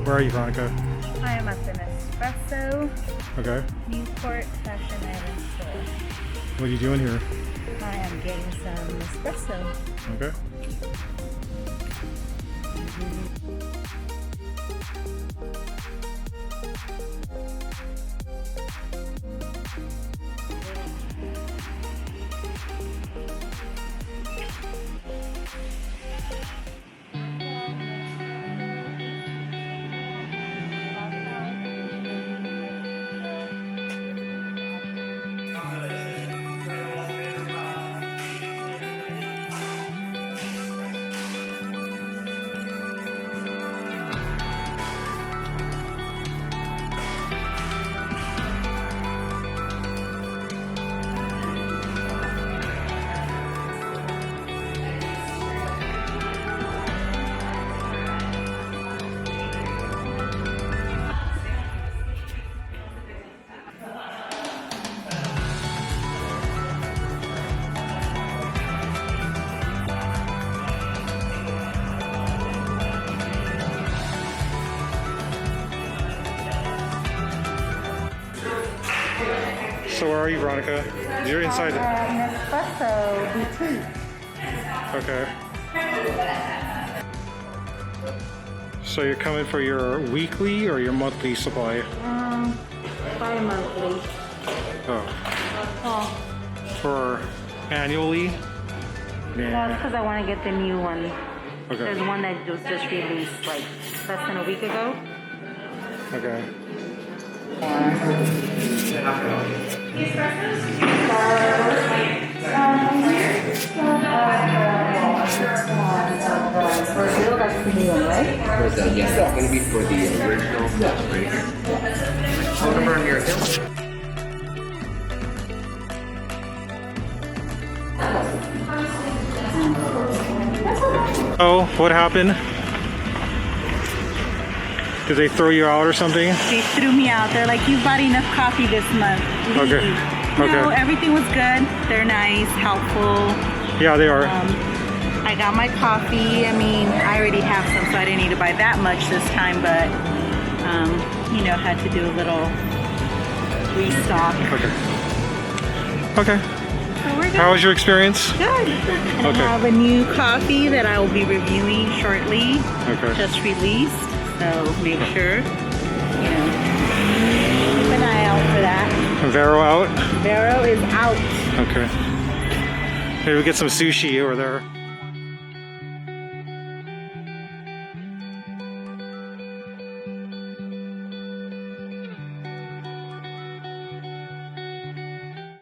Where are you, Veronica? I am at the Nespresso, Okay. Newport Fashion Island store. What are you doing here? I am getting some espresso. Okay. So where are you, Veronica? You're inside. Nespresso boutique. Okay. So you're coming for your weekly or your monthly supply? Bi-monthly. Oh. For annually? Well, it's because I want to get the new one. Okay. There's one that was just released like less than a week ago. Okay. That's the new one, right? Yes, that's going to be for the original right here. Phone number on your account. Oh, what happened? Did they throw you out or something? They threw me out. They're like, you bought enough coffee this month. Leave. Okay. No, Okay. everything was good. They're nice, helpful. Yeah, they are. I got my coffee. I mean, I already have some, so I didn't need to buy that much this time, but, you know, had to do a little restock. Okay. Okay. So we're good. How was your experience? Good. And Okay. I have a new coffee that I will be reviewing shortly. Okay. Just released. So make sure, you know, keep an eye out for that. Vero out? Vero is out. Okay. Maybe we get some sushi over there.